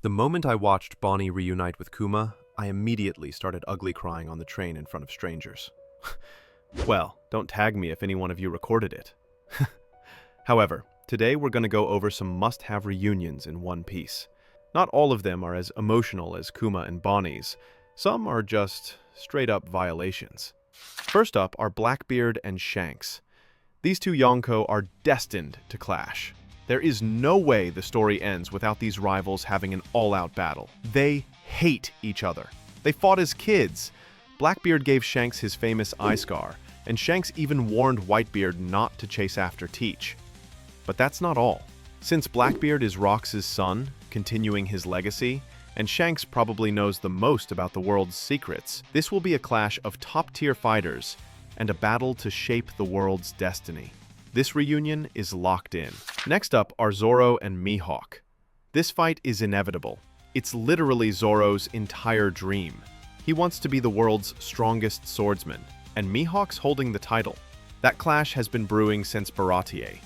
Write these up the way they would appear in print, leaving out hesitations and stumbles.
The moment I watched Bonnie reunite with Kuma, I immediately started ugly crying on the train in front of strangers. Well, don't tag me if any one of you recorded it. However, today we're going to go over some must-have reunions in One Piece. Not all of them are as emotional as Kuma and Bonnie's. Some are just straight-up violations. First up are Blackbeard and Shanks. These two Yonko are destined to clash. There is no way the story ends without these rivals having an all-out battle. They hate each other. They fought as kids. Blackbeard gave Shanks his famous eye scar, and Shanks even warned Whitebeard not to chase after Teach. But that's not all. Since Blackbeard is Rox's son, continuing his legacy, and Shanks probably knows the most about the world's secrets, this will be a clash of top-tier fighters and a battle to shape the world's destiny. This reunion is locked in. Next up are Zoro and Mihawk. This fight is inevitable. It's literally Zoro's entire dream. He wants to be the world's strongest swordsman, and Mihawk's holding the title. That clash has been brewing since Baratier.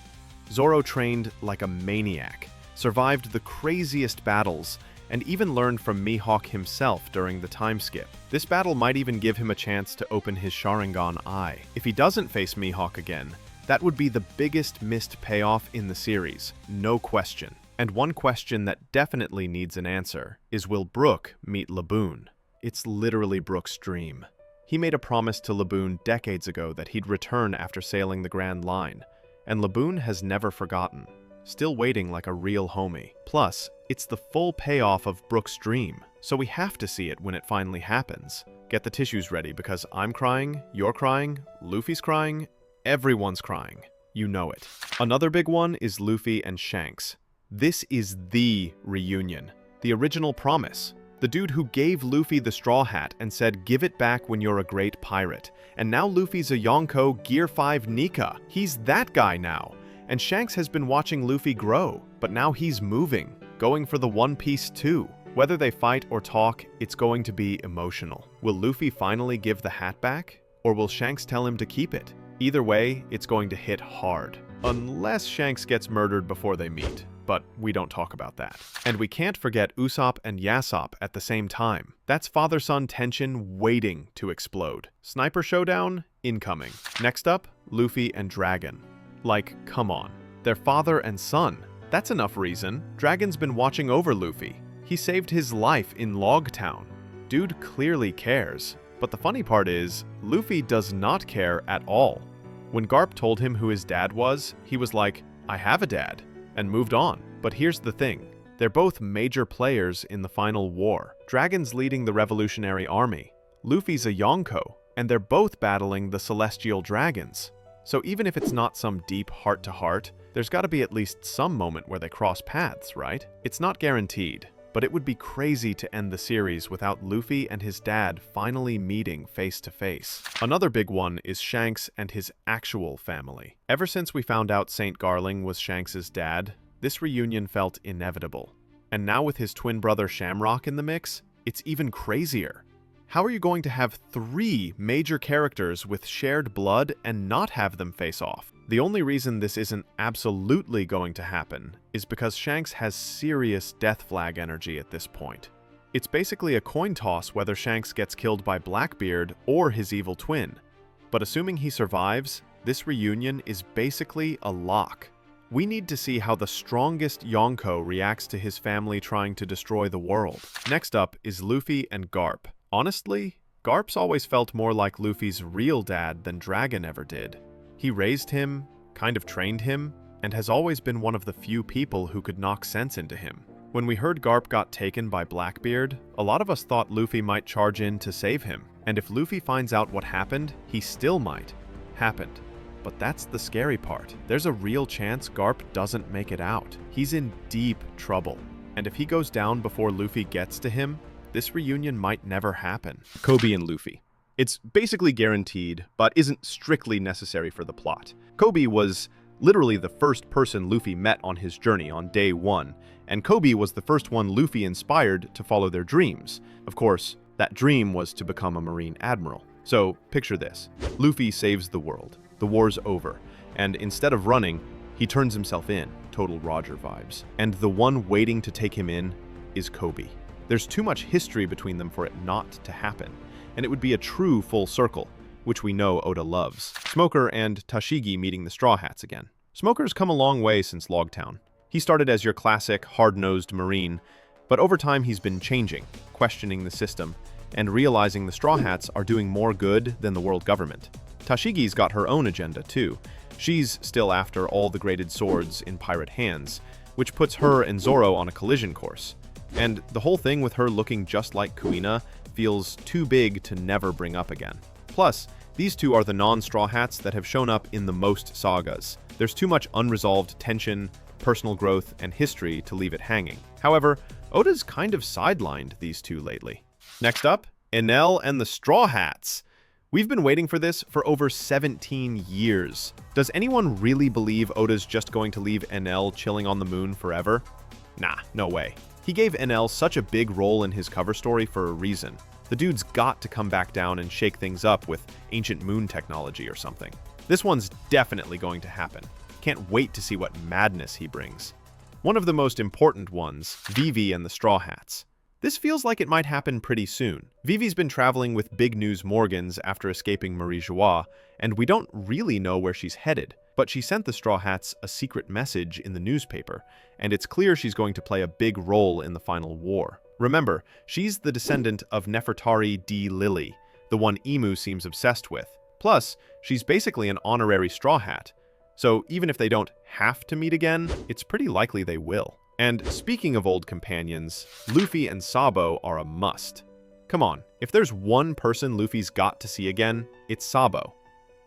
Zoro trained like a maniac, survived the craziest battles, and even learned from Mihawk himself during the time skip. This battle might even give him a chance to open his Sharingan eye. If he doesn't face Mihawk again, that would be the biggest missed payoff in the series, no question. And one question that definitely needs an answer is, will Brook meet Laboon? It's literally Brook's dream. He made a promise to Laboon decades ago that he'd return after sailing the Grand Line, and Laboon has never forgotten, still waiting like a real homie. Plus, it's the full payoff of Brook's dream, so we have to see it when it finally happens. Get the tissues ready because I'm crying, you're crying, Luffy's crying, everyone's crying. You know it. Another big one is Luffy and Shanks. This is the reunion. The original promise. The dude who gave Luffy the straw hat and said, "Give it back when you're a great pirate." And now Luffy's a Yonko Gear 5 Nika. He's that guy now. And Shanks has been watching Luffy grow, but now he's moving, going for the One Piece too. Whether they fight or talk, it's going to be emotional. Will Luffy finally give the hat back? Or will Shanks tell him to keep it? Either way, it's going to hit hard. Unless Shanks gets murdered before they meet. But we don't talk about that. And we can't forget Usopp and Yasopp at the same time. That's father-son tension waiting to explode. Sniper showdown incoming. Next up, Luffy and Dragon. Like, come on. They're father and son. That's enough reason. Dragon's been watching over Luffy. He saved his life in Log Town. Dude clearly cares. But the funny part is, Luffy does not care at all. When Garp told him who his dad was, he was like, "I have a dad," and moved on. But here's the thing. They're both major players in the final war. Dragon's leading the Revolutionary Army. Luffy's a Yonko, and they're both battling the Celestial Dragons. So even if it's not some deep heart-to-heart, there's gotta be at least some moment where they cross paths, right? It's not guaranteed, but it would be crazy to end the series without Luffy and his dad finally meeting face to face. Another big one is Shanks and his actual family. Ever since we found out St. Garling was Shanks' dad, this reunion felt inevitable. And now with his twin brother Shamrock in the mix, it's even crazier. How are you going to have 3 major characters with shared blood and not have them face off? The only reason this isn't absolutely going to happen is because Shanks has serious death flag energy at this point. It's basically a coin toss whether Shanks gets killed by Blackbeard or his evil twin. But assuming he survives, this reunion is basically a lock. We need to see how the strongest Yonko reacts to his family trying to destroy the world. Next up is Luffy and Garp. Honestly, Garp's always felt more like Luffy's real dad than Dragon ever did. He raised him, kind of trained him, and has always been one of the few people who could knock sense into him. When we heard Garp got taken by Blackbeard, a lot of us thought Luffy might charge in to save him. And if Luffy finds out what happened, he still might. Happened. But that's the scary part. There's a real chance Garp doesn't make it out. He's in deep trouble. And if he goes down before Luffy gets to him, this reunion might never happen. Kobe and Luffy. It's basically guaranteed, but isn't strictly necessary for the plot. Kobe was literally the first person Luffy met on his journey on day 1, and Kobe was the first one Luffy inspired to follow their dreams. Of course, that dream was to become a Marine Admiral. So, picture this. Luffy saves the world. The war's over, and instead of running, he turns himself in. Total Roger vibes. And the one waiting to take him in is Kobe. There's too much history between them for it not to happen, and it would be a true full circle, which we know Oda loves. Smoker and Tashigi meeting the Straw Hats again. Smoker's come a long way since Logtown. He started as your classic, hard-nosed Marine, but over time he's been changing, questioning the system, and realizing the Straw Hats are doing more good than the world government. Tashigi's got her own agenda, too. She's still after all the graded swords in pirate hands, which puts her and Zoro on a collision course. And the whole thing with her looking just like Kuina feels too big to never bring up again. Plus, these two are the non-Straw Hats that have shown up in the most sagas. There's too much unresolved tension, personal growth, and history to leave it hanging. However, Oda's kind of sidelined these two lately. Next up, Enel and the Straw Hats. We've been waiting for this for over 17 years. Does anyone really believe Oda's just going to leave Enel chilling on the moon forever? Nah, no way. He gave Enel such a big role in his cover story for a reason. The dude's got to come back down and shake things up with ancient moon technology or something. This one's definitely going to happen. Can't wait to see what madness he brings. One of the most important ones, Vivi and the Straw Hats. This feels like it might happen pretty soon. Vivi's been traveling with Big News Morgans after escaping Marie Joie, and we don't really know where she's headed. But she sent the Straw Hats a secret message in the newspaper, and it's clear she's going to play a big role in the final war. Remember, she's the descendant of Nefertari D. Lily, the one Emu seems obsessed with. Plus, she's basically an honorary Straw Hat. So even if they don't have to meet again, it's pretty likely they will. And speaking of old companions, Luffy and Sabo are a must. Come on, if there's one person Luffy's got to see again, it's Sabo.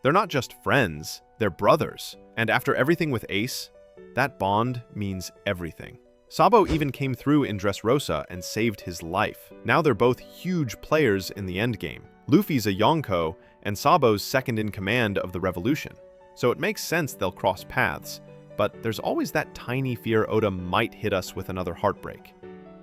They're not just friends, they're brothers. And after everything with Ace, that bond means everything. Sabo even came through in Dressrosa and saved his life. Now they're both huge players in the endgame. Luffy's a Yonko, and Sabo's second in command of the revolution. So it makes sense they'll cross paths, but there's always that tiny fear Oda might hit us with another heartbreak.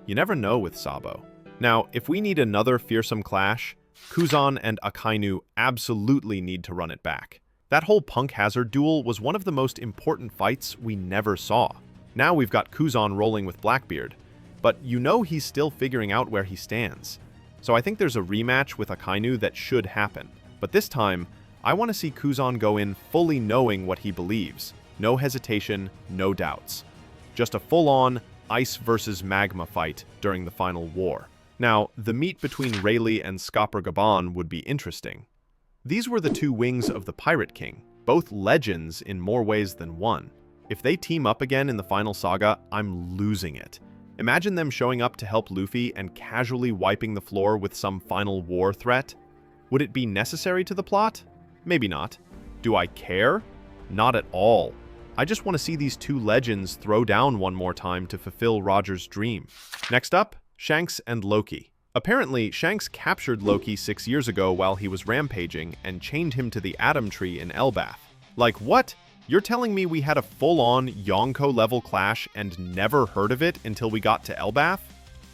You never know with Sabo. Now, if we need another fearsome clash, Kuzan and Akainu absolutely need to run it back. That whole Punk Hazard duel was one of the most important fights we never saw. Now we've got Kuzan rolling with Blackbeard, but you know he's still figuring out where he stands. So I think there's a rematch with Akainu that should happen. But this time, I want to see Kuzan go in fully knowing what he believes. No hesitation, no doubts. Just a full-on ice versus magma fight during the final war. Now, the meet between Rayleigh and Skopper Gaban would be interesting. These were the two wings of the Pirate King, both legends in more ways than one. If they team up again in the final saga, I'm losing it. Imagine them showing up to help Luffy and casually wiping the floor with some final war threat. Would it be necessary to the plot? Maybe not. Do I care? Not at all. I just want to see these two legends throw down one more time to fulfill Roger's dream. Next up, Shanks and Loki. Apparently, Shanks captured Loki 6 years ago while he was rampaging and chained him to the Atom Tree in Elbaf. Like, what? You're telling me we had a full-on Yonko-level clash and never heard of it until we got to Elbaf?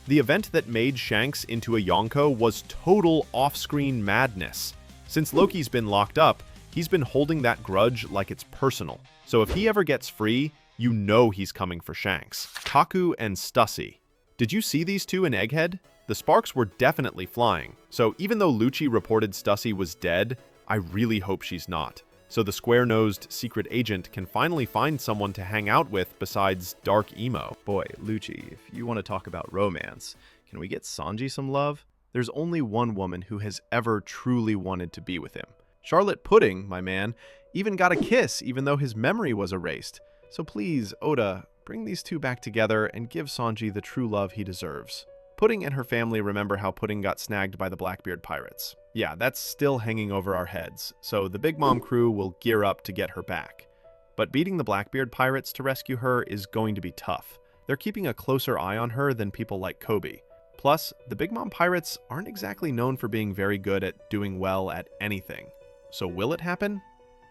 The event that made Shanks into a Yonko was total off-screen madness. Since Loki's been locked up, he's been holding that grudge like it's personal. So if he ever gets free, you know he's coming for Shanks. Kaku and Stussy. Did you see these two in Egghead? The sparks were definitely flying. So even though Lucci reported Stussy was dead, I really hope she's not. So the square-nosed secret agent can finally find someone to hang out with besides Dark Emo. Boy, Lucci, if you want to talk about romance, can we get Sanji some love? There's only one woman who has ever truly wanted to be with him. Charlotte Pudding, my man, even got a kiss even though his memory was erased. So please, Oda, bring these two back together and give Sanji the true love he deserves. Pudding and her family remember how Pudding got snagged by the Blackbeard pirates. Yeah, that's still hanging over our heads, so the Big Mom crew will gear up to get her back. But beating the Blackbeard pirates to rescue her is going to be tough. They're keeping a closer eye on her than people like Kobe. Plus, the Big Mom pirates aren't exactly known for being very good at doing well at anything. So will it happen?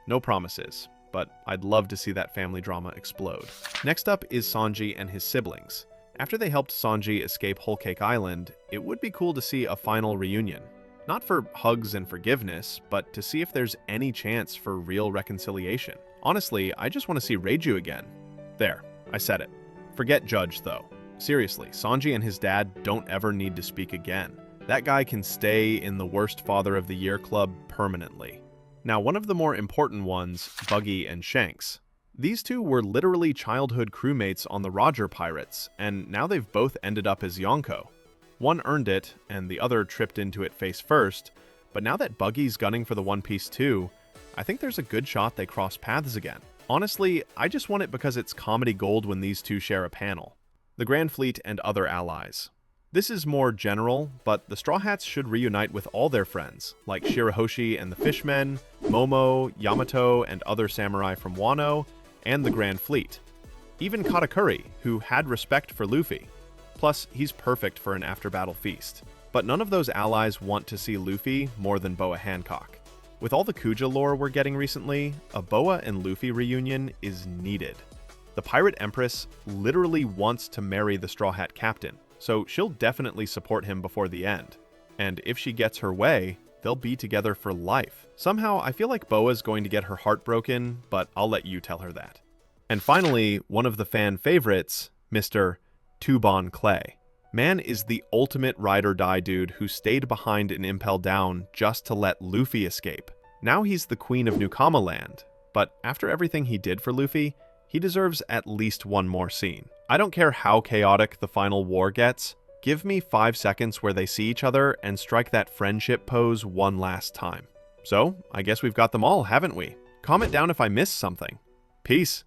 No promises, but I'd love to see that family drama explode. Next up is Sanji and his siblings. After they helped Sanji escape Whole Cake Island, it would be cool to see a final reunion. Not for hugs and forgiveness, but to see if there's any chance for real reconciliation. Honestly, I just want to see Reiju again. There, I said it. Forget Judge, though. Seriously, Sanji and his dad don't ever need to speak again. That guy can stay in the worst father of the year club permanently. Now, one of the more important ones, Buggy and Shanks. These two were literally childhood crewmates on the Roger Pirates, and now they've both ended up as Yonko. One earned it, and the other tripped into it face first, but now that Buggy's gunning for the One Piece too, I think there's a good shot they cross paths again. Honestly, I just want it because it's comedy gold when these two share a panel. The Grand Fleet and other allies. This is more general, but the Straw Hats should reunite with all their friends, like Shirahoshi and the Fishmen, Momo, Yamato, and other samurai from Wano, and the Grand Fleet. Even Katakuri, who had respect for Luffy. Plus, he's perfect for an after-battle feast. But none of those allies want to see Luffy more than Boa Hancock. With all the Kuja lore we're getting recently, a Boa and Luffy reunion is needed. The Pirate Empress literally wants to marry the Straw Hat Captain, so she'll definitely support him before the end. And if she gets her way, they'll be together for life. Somehow, I feel like Boa's going to get her heart broken, but I'll let you tell her that. And finally, one of the fan favorites, Mr. Tubon Clay. Man is the ultimate ride-or-die dude who stayed behind in Impel Down just to let Luffy escape. Now he's the queen of Nukama Land, but after everything he did for Luffy, he deserves at least one more scene. I don't care how chaotic the final war gets, give me 5 seconds where they see each other and strike that friendship pose one last time. So, I guess we've got them all, haven't we? Comment down if I missed something. Peace.